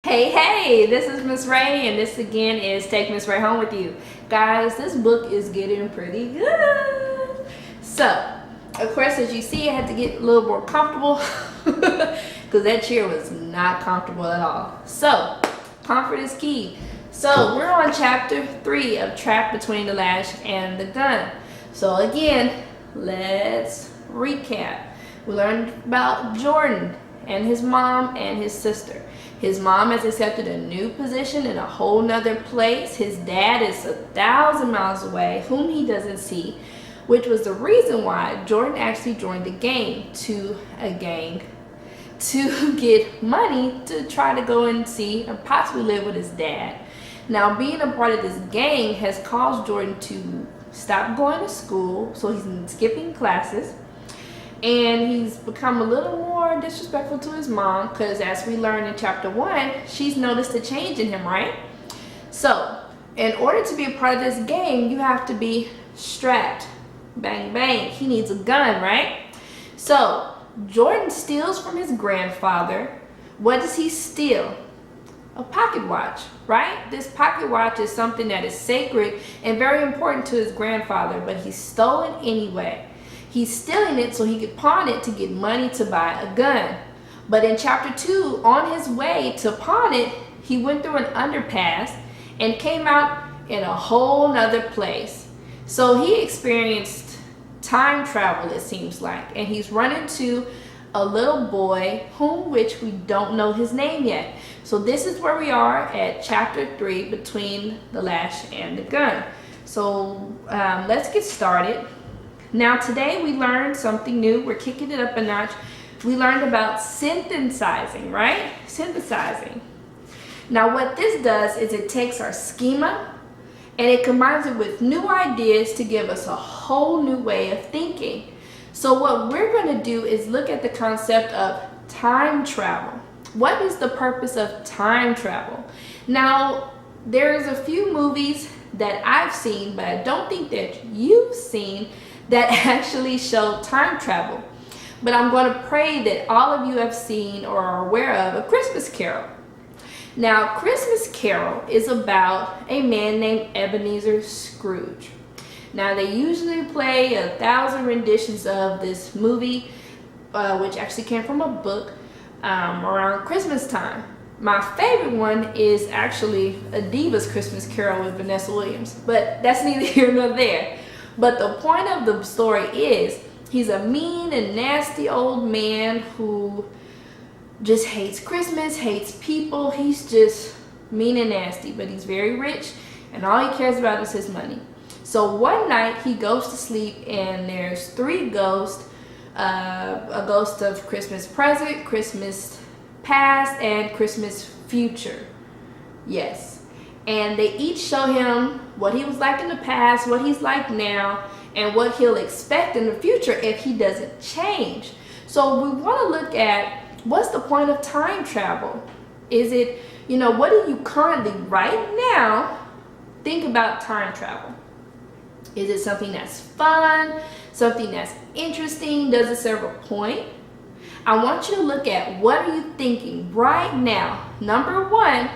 Hey, this is Miss Ray, and this again is Take Miss Ray Home with You. Guys, this book is getting pretty good. So, of course, as you see, I had to get a little more comfortable because that chair was not comfortable at all. So, comfort is key. So, we're on chapter 3 of Trapped Between the Lash and the Gun. So, again, let's recap. We learned about Jordan and his mom and his sister. His mom has accepted a new position in a whole nother place. His dad is 1,000 miles away, whom he doesn't see, which was the reason why Jordan actually joined the gang to get money to try to go and see and possibly live with his dad. Now, being a part of this gang has caused Jordan to stop going to school, so he's skipping classes. And he's become a little more disrespectful to his mom because, as we learned in chapter 1, she's noticed a change in him, right? So, in order to be a part of this gang, you have to be strapped. Bang, bang. He needs a gun, right? So, Jordan steals from his grandfather. What does he steal? A pocket watch, right? This pocket watch is something that is sacred and very important to his grandfather, but he's stolen anyway. He's stealing it so he could pawn it to get money to buy a gun. But in chapter 2, on his way to pawn it, he went through an underpass and came out in a whole nother place. So he experienced time travel, it seems like, and he's run into a little boy which we don't know his name yet. So this is where we are at chapter 3, Between the Lash and the Gun. So let's get started. Now today we learned something new. We're kicking it up a notch. We learned about synthesizing, right? Synthesizing. Now what this does is it takes our schema and it combines it with new ideas to give us a whole new way of thinking. So what we're going to do is look at the concept of time travel. What is the purpose of time travel? Now there's a few movies that I've seen, but I don't think that you've seen that actually show time travel. But I'm going to pray that all of you have seen or are aware of A Christmas Carol. Now, Christmas Carol is about a man named Ebenezer Scrooge. Now, they usually play 1,000 renditions of this movie, which actually came from a book around Christmas time. My favorite one is actually A Diva's Christmas Carol with Vanessa Williams, but that's neither here nor there. But the point of the story is he's a mean and nasty old man who just hates Christmas, hates people. He's just mean and nasty, but he's very rich and all he cares about is his money. So one night he goes to sleep and there's 3 ghosts, a ghost of Christmas present, Christmas past, and Christmas future. Yes. And they each show him what he was like in the past, what he's like now, and what he'll expect in the future if he doesn't change. So we want to look at what's the point of time travel? Is it, what do you currently right now think about time travel? Is it something that's fun, something that's interesting? Does it serve a point? I want you to look at what are you thinking right now. Number 1,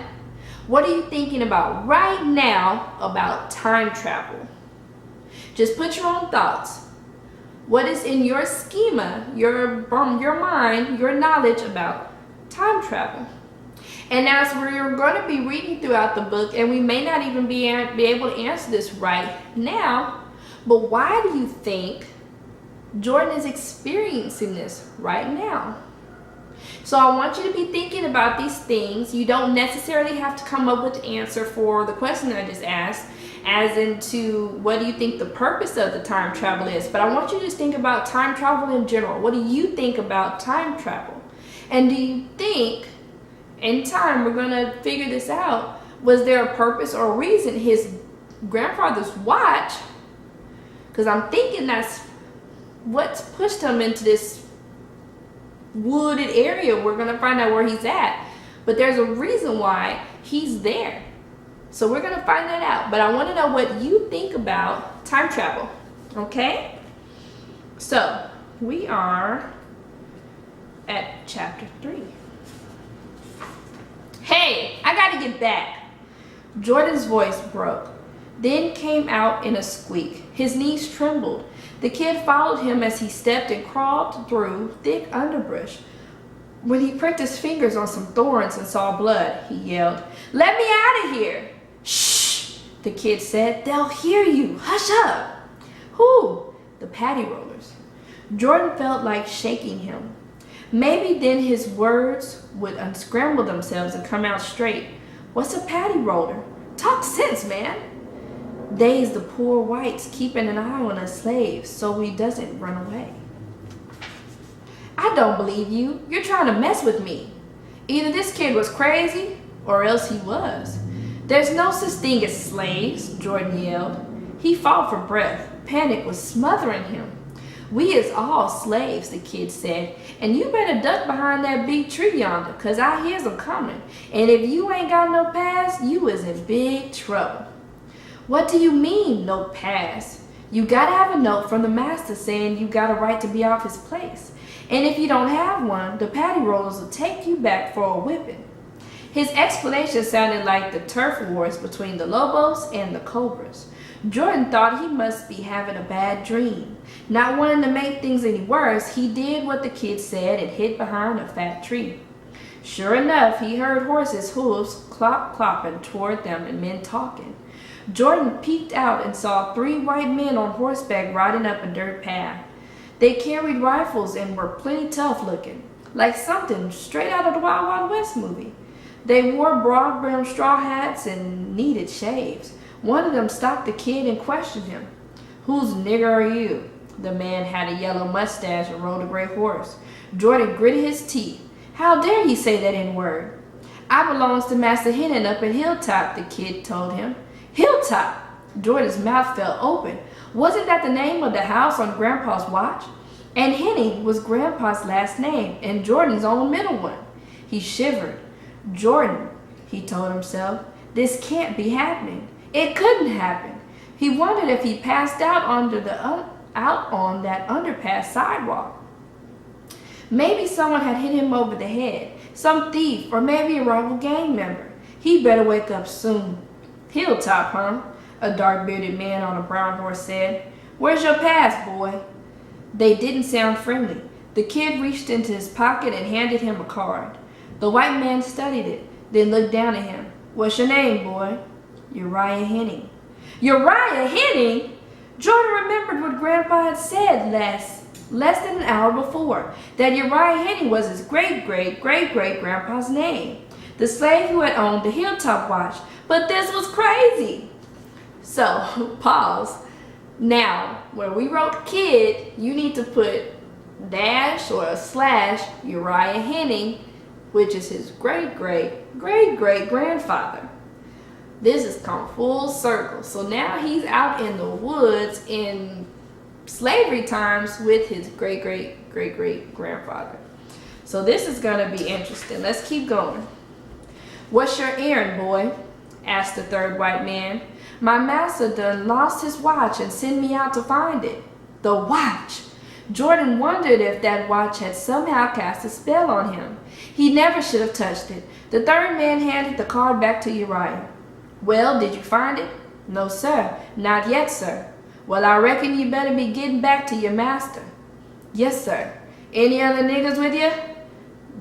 what are you thinking about right now about time travel? Just put your own thoughts. What is in your schema, your mind, your knowledge about time travel? And as we're going to be reading throughout the book, and we may not even be able to answer this right now, but why do you think Jordan is experiencing this right now? So I want you to be thinking about these things. You don't necessarily have to come up with the answer for the question I just asked, as into what do you think the purpose of the time travel is. But I want you to just think about time travel in general. What do you think about time travel? And do you think, in time, we're going to figure this out, was there a purpose or a reason his grandfather's watch, because I'm thinking that's what's pushed him into this wooded area. We're going to find out where he's at, but there's a reason why he's there, so we're going to find that out. But I want to know what you think about time travel. Okay, so we are at chapter 3. Hey, patty it back. Jordan's voice broke, then came out in a squeak. His knees trembled. The kid followed him as he stepped and crawled through thick underbrush. When he pricked his fingers on some thorns and saw blood, he yelled, "Let me out of here!" "Shh," the kid said. "They'll hear you. Hush up." "Who?" "The patty rollers." Jordan felt like shaking him. Maybe then his words would unscramble themselves and come out straight. "What's a patty roller? Talk sense, man." "They's the poor whites keeping an eye on us slaves so we doesn't run away." "I don't believe you. You're trying to mess with me." Either this kid was crazy or else he was. "There's no such thing as slaves," Jordan yelled. He fought for breath. Panic was smothering him. "We is all slaves," the kid said, "and you better duck behind that big tree yonder, 'cause I hears 'em coming, and if you ain't got no pass, you is in big trouble." "What do you mean, no pass?" "You gotta have a note from the master saying you got a right to be off his place, and if you don't have one, the patty rollers will take you back for a whipping." His explanation sounded like the turf wars between the Lobos and the Cobras. Jordan thought he must be having a bad dream. Not wanting to make things any worse, he did what the kid said and hid behind a fat tree. Sure enough, he heard horses' hooves clopping toward them and men talking. Jordan peeked out and saw 3 white men on horseback riding up a dirt path. They carried rifles and were plenty tough looking, like something straight out of the Wild Wild West movie. They wore broad-brimmed straw hats and needed shaves. One of them stopped the kid and questioned him. "Whose nigger are you?" The man had a yellow mustache and rode a gray horse. Jordan gritted his teeth. "How dare you say that N-word?" "I belongs to Master Henning up at Hilltop," the kid told him. "Hilltop?" Jordan's mouth fell open. Wasn't that the name of the house on Grandpa's watch? And Henning was Grandpa's last name and Jordan's own middle one. He shivered. "Jordan," he told himself, "this can't be happening. It couldn't happen." He wondered if he passed out out on that underpass sidewalk. Maybe someone had hit him over the head, some thief or maybe a rival gang member. He better wake up soon. "Hilltop, huh?" a dark-bearded man on a brown horse said. "Where's your pass, boy?" They didn't sound friendly. The kid reached into his pocket and handed him a card. The white man studied it, then looked down at him. "What's your name, boy?" "Uriah Henning." "Uriah Henning?" Jordan remembered what Grandpa had said less than an hour before, that Uriah Henning was his great-great-great-great-grandpa's name, the slave who had owned the Hilltop watch. But this was crazy. So, pause. Now, where we wrote kid, you need to put dash or a slash Uriah Henning, which is his great-great-great-great-grandfather. This has come full circle. So now he's out in the woods in slavery times with his great-great-great-great-grandfather. So this is going to be interesting. Let's keep going. "What's your errand, boy?" asked the third white man. "My master done lost his watch and sent me out to find it." The watch! Jordan wondered if that watch had somehow cast a spell on him. He never should have touched it. The third man handed the card back to Uriah. "Well, did you find it?" "No, sir. Not yet, sir." "Well, I reckon you better be getting back to your master." "Yes, sir." "Any other niggers with you?"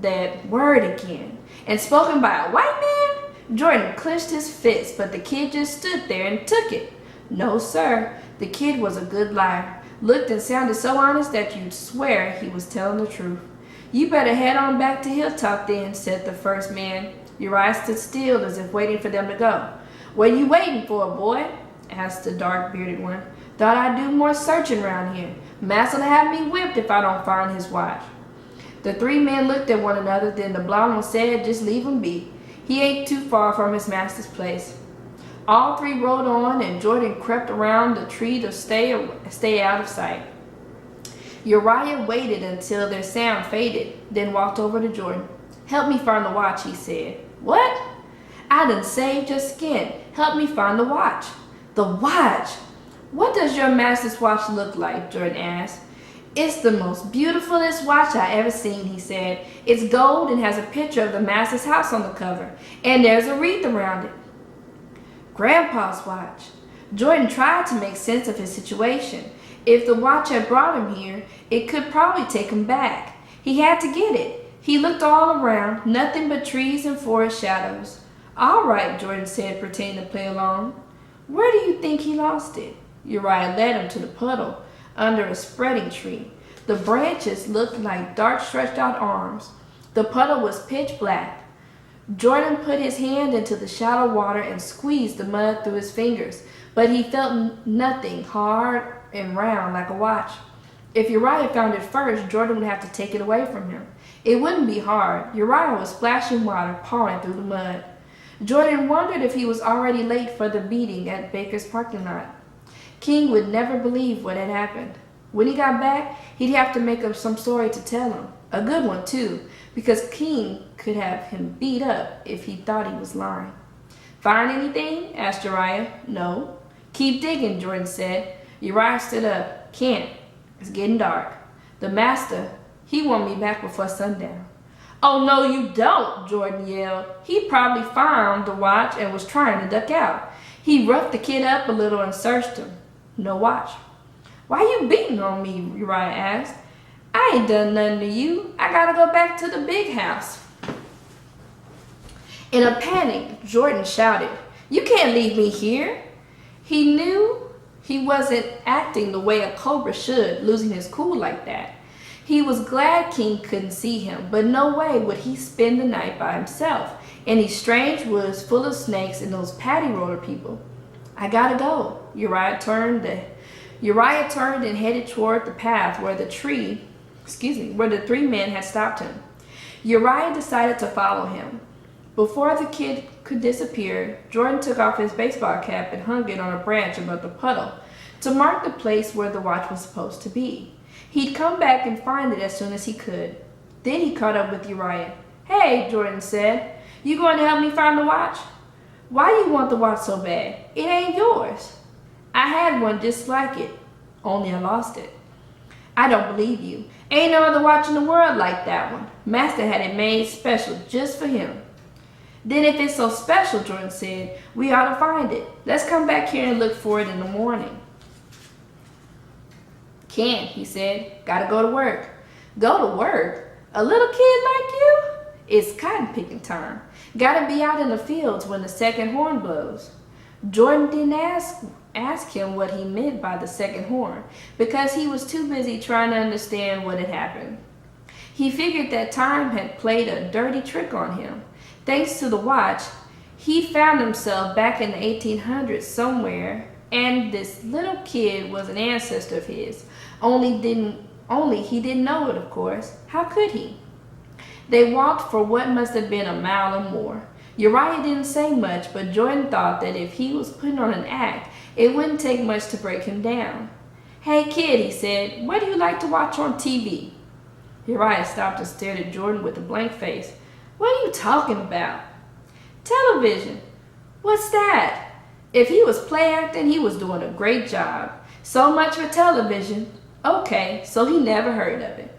That word again. And spoken by a white man? Jordan clenched his fist, but the kid just stood there and took it. "No, sir." The kid was a good liar. Looked and sounded so honest that you'd swear he was telling the truth. "You better head on back to Hilltop then," said the first man. Uriah stood still as if waiting for them to go. "What are you waiting for, boy?" asked the dark-bearded one. "Thought I'd do more searching around here. Master'll have me whipped if I don't find his watch." The 3 men looked at one another, then the blond one said, "Just leave him be. He ain't too far from his master's place." All 3 rode on, and Jordan crept around the tree to stay out of sight. Uriah waited until their sound faded, then walked over to Jordan. "Help me find the watch," he said. "What?" "I done saved your skin. Help me find the watch." "The watch? What does your master's watch look like?" Jordan asked. "It's the most beautifulest watch I ever seen," he said. "It's gold and has a picture of the master's house on the cover, and there's a wreath around it." Grandpa's watch. Jordan tried to make sense of his situation. If the watch had brought him here, it could probably take him back. He had to get it. He looked all around, nothing but trees and forest shadows. "All right," Jordan said, pretending to play along. "Where do you think he lost it?" Uriah led him to the puddle under a spreading tree. The branches looked like dark stretched out arms. The puddle was pitch black. Jordan put his hand into the shallow water and squeezed the mud through his fingers, but he felt nothing hard and round like a watch. If Uriah found it first, Jordan would have to take it away from him. It wouldn't be hard. Uriah was splashing water, pawing through the mud. Jordan wondered if he was already late for the meeting at Baker's parking lot. King would never believe what had happened. When he got back, he'd have to make up some story to tell him. A good one, too, because King could have him beat up if he thought he was lying. "Find anything?" asked Uriah. "No." "Keep digging," Jordan said. Uriah stood up. "Can't. It's getting dark. The master, he want me back before sundown." "Oh, no, you don't," Jordan yelled. "He probably found the watch and was trying to duck out. He roughed the kid up a little and searched him. No watch." "Why you beating on me?" Uriah asked. "I ain't done nothing to you. I gotta go back to the big house." In a panic, Jordan shouted, "You can't leave me here." He knew he wasn't acting the way a cobra should, losing his cool like that. He was glad King couldn't see him, but no way would he spend the night by himself in these strange woods full of snakes and those patty roller people. "I gotta go." Uriah turned and headed toward the path where the three men had stopped him. Uriah decided to follow him. Before the kid could disappear, Jordan took off his baseball cap and hung it on a branch above the puddle to mark the place where the watch was supposed to be. He'd come back and find it as soon as he could. Then he caught up with Uriah. "Hey," Jordan said, "you going to help me find the watch?" "Why do you want the watch so bad? It ain't yours." "I had one just like it, only I lost it." "I don't believe you. Ain't no other watch in the world like that one. Master had it made special just for him." "Then if it's so special," Jordan said, "we ought to find it. Let's come back here and look for it in the morning." "Can't," he said. "Gotta go to work." "Go to work? A little kid like you?" "It's cotton picking time. Gotta be out in the fields when the second horn blows." Jordan didn't ask him what he meant by the second horn because he was too busy trying to understand what had happened. He figured that time had played a dirty trick on him. Thanks to the watch, he found himself back in the 1800s somewhere, and this little kid was an ancestor of his. Only he didn't know it, of course. How could he? They walked for what must have been a mile or more. Uriah didn't say much, but Jordan thought that if he was putting on an act, it wouldn't take much to break him down. "Hey kid," he said, "what do you like to watch on TV?" Uriah stopped and stared at Jordan with a blank face. "What are you talking about?" "Television." "What's that?" If he was play acting, he was doing a great job. So much for television. Okay, so he never heard of it.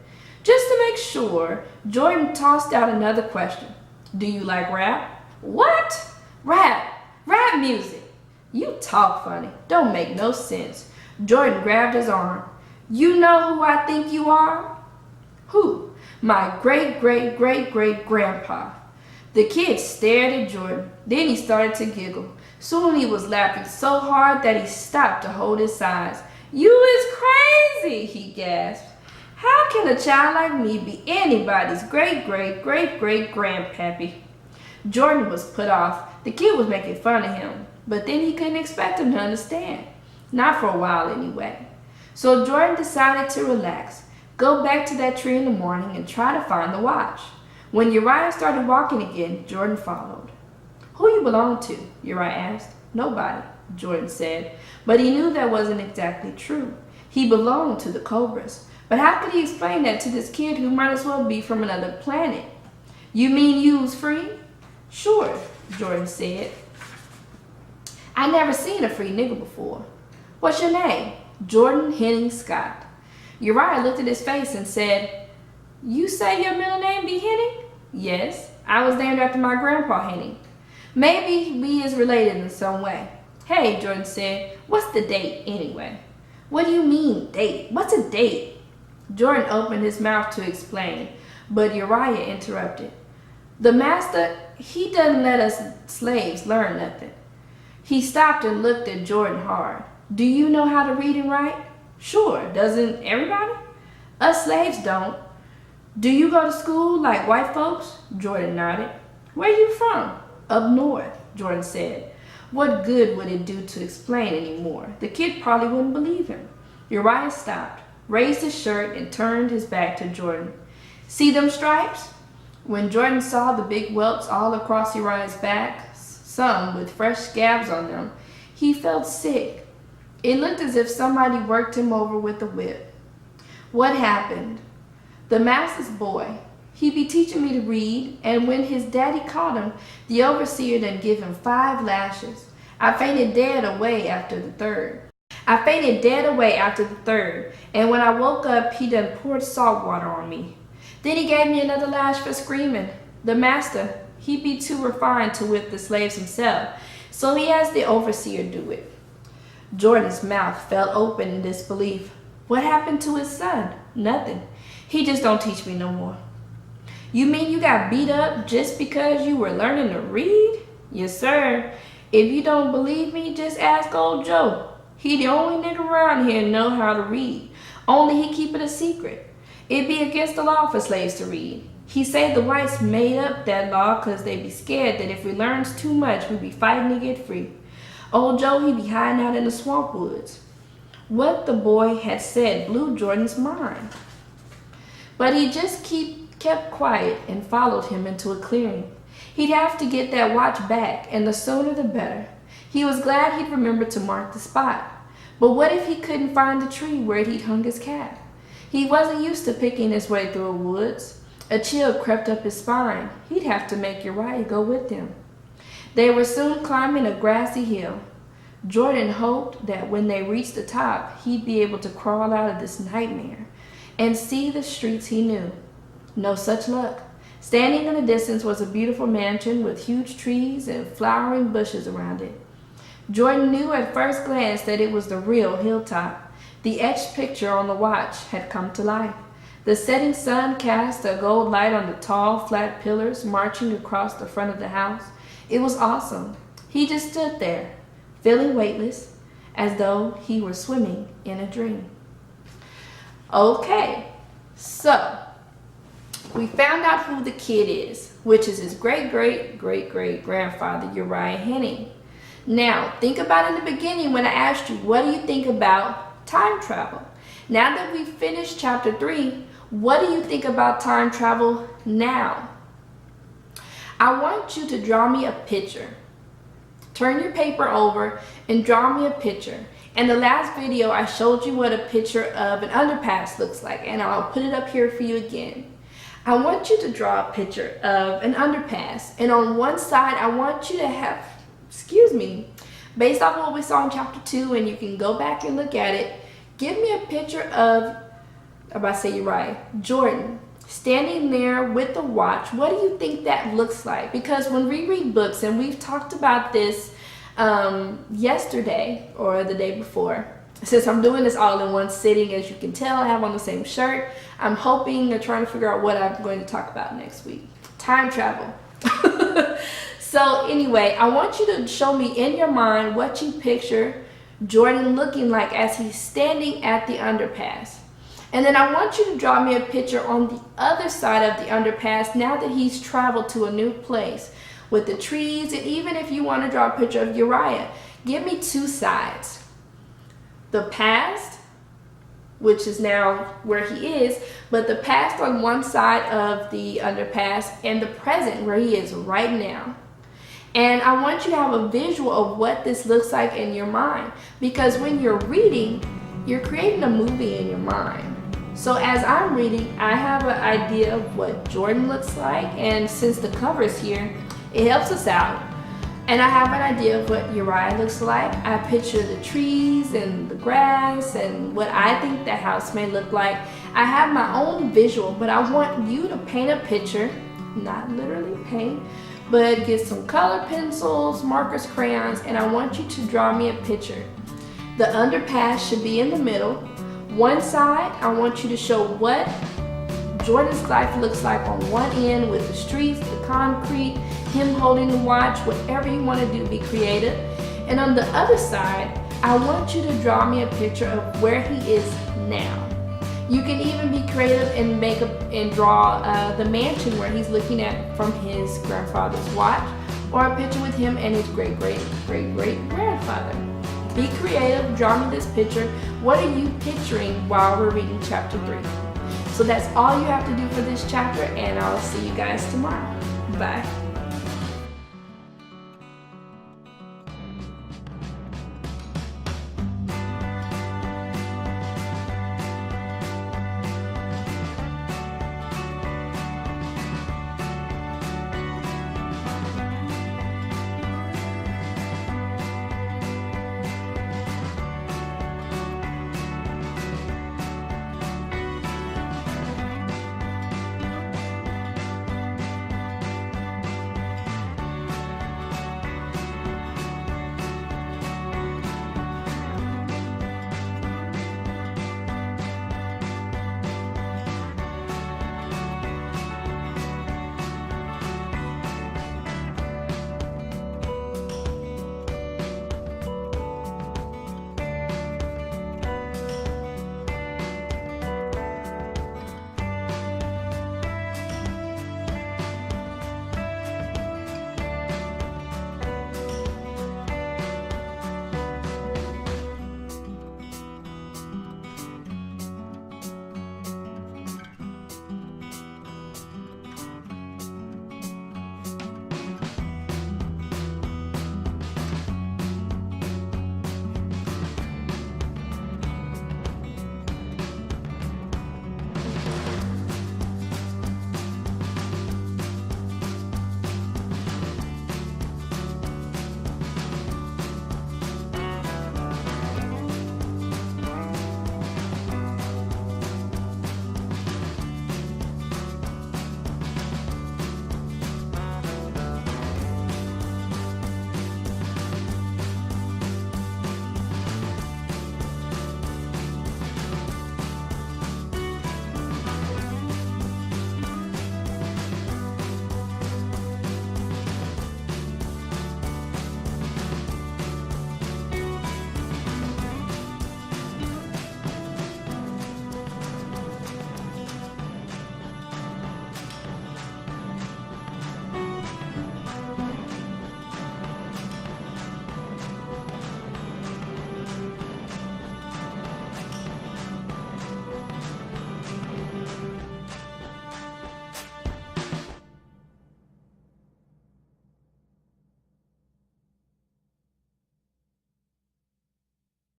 Just to make sure, Jordan tossed out another question. "Do you like rap?" "What? Rap? Rap music? You talk funny. Don't make no sense." Jordan grabbed his arm. "You know who I think you are?" "Who?" "My great-great-great-great-grandpa." The kid stared at Jordan. Then he started to giggle. Soon he was laughing so hard that he stopped to hold his sides. "You is crazy," he gasped. "How can a child like me be anybody's great-great-great-great-grandpappy?" Jordan was put off. The kid was making fun of him, but then he couldn't expect him to understand. Not for a while anyway. So Jordan decided to relax, go back to that tree in the morning and try to find the watch. When Uriah started walking again, Jordan followed. "Who you belong to?" Uriah asked. "Nobody," Jordan said, but he knew that wasn't exactly true. He belonged to the Cobras. But how could he explain that to this kid who might as well be from another planet? "You mean you was free?" "Sure," Jordan said. "I never seen a free nigger before." "What's your name?" "Jordan Henning Scott." Uriah looked at his face and said, "You say your middle name be Henning?" "Yes, I was named after my grandpa Henning." "Maybe we is related in some way." "Hey," Jordan said, "what's the date anyway?" "What do you mean, date? What's a date?" Jordan opened his mouth to explain, but Uriah interrupted. "The master, he doesn't let us slaves learn nothing." He stopped and looked at Jordan hard. "Do you know how to read and write?" "Sure, doesn't everybody?" "Us slaves don't." "Do you go to school like white folks?" Jordan nodded. "Where you from?" "Up north," Jordan said. What good would it do to explain anymore? The kid probably wouldn't believe him. Uriah stopped, raised his shirt, and turned his back to Jordan. "See them stripes?" When Jordan saw the big whelps all across Uriah's back, some with fresh scabs on them, he felt sick. It looked as if somebody worked him over with a whip. "What happened?" "The master's boy. He be teaching me to read, and when his daddy caught him, the overseer done give him 5 lashes. I fainted dead away after the third. And when I woke up, he done poured salt water on me. Then he gave me another lash for screaming. The master, he be too refined to whip the slaves himself, so he has the overseer do it." Jordan's mouth fell open in disbelief. "What happened to his son?" "Nothing. He just don't teach me no more." "You mean you got beat up just because you were learning to read?" "Yes, sir. If you don't believe me, just ask old Joe. He the only nigga around here know how to read. Only he keep it a secret. It be against the law for slaves to read. He say the whites made up that law 'cause they be scared that if we learns too much, we be fighting to get free. Old Joe, he be hiding out in the swamp woods." What the boy had said blew Jordan's mind. But he just kept quiet and followed him into a clearing. He'd have to get that watch back, and the sooner the better. He was glad he'd remembered to mark the spot. But what if he couldn't find the tree where he'd hung his cap? He wasn't used to picking his way through woods. A chill crept up his spine. He'd have to make Uriah go with him. They were soon climbing a grassy hill. Jordan hoped that when they reached the top, he'd be able to crawl out of this nightmare and see the streets he knew. No such luck. Standing in the distance was a beautiful mansion with huge trees and flowering bushes around it. Jordan knew at first glance that it was the real hilltop. The etched picture on the watch had come to life. The setting sun cast a gold light on the tall, flat pillars marching across the front of the house. It was awesome. He just stood there, feeling weightless, as though he were swimming in a dream. Okay, so we found out who the kid is, which is his great-great-great-great-grandfather, Uriah Henning. Now, think about in the beginning when I asked you, what do you think about time travel? Now that we've finished chapter 3, what do you think about time travel now? I want you to draw me a picture. Turn your paper over and draw me a picture. In the last video, I showed you what a picture of an underpass looks like, and I'll put it up here for you again. I want you to draw a picture of an underpass, and on one side, I want you to have, based off of what we saw in chapter 2, and you can go back and look at it, give me a picture of, Uriah, Jordan, standing there with the watch. What do you think that looks like? Because when we read books, and we've talked about this yesterday or the day before, since I'm doing this all in one sitting, as you can tell, I have on the same shirt. I'm hoping or trying to figure out what I'm going to talk about next week. Time travel. So anyway, I want you to show me in your mind what you picture Jordan looking like as he's standing at the underpass. And then I want you to draw me a picture on the other side of the underpass now that he's traveled to a new place with the trees. And even if you want to draw a picture of Uriah, give me 2 sides. The past, which is now where he is, but the past on one side of the underpass, and the present where he is right now. And I want you to have a visual of what this looks like in your mind, because when you're reading, you're creating a movie in your mind. So as I'm reading, I have an idea of what Jordan looks like, and since the cover is here, it helps us out. And I have an idea of what Uriah looks like. I picture the trees and the grass and what I think the house may look like. I have my own visual, but I want you to paint a picture, not literally paint, but get some color pencils, markers, crayons, and I want you to draw me a picture. The underpass should be in the middle. One side, I want you to show what Jordan's life looks like on one end with the streets, the concrete, him holding the watch, whatever you want to do, be creative. And on the other side, I want you to draw me a picture of where he is now. You can even be creative and draw the mansion where he's looking at from his grandfather's watch, or a picture with him and his great-great-great-great-grandfather. Be creative, draw me this picture. What are you picturing while we're reading chapter 3? So that's all you have to do for this chapter, and I'll see you guys tomorrow. Bye.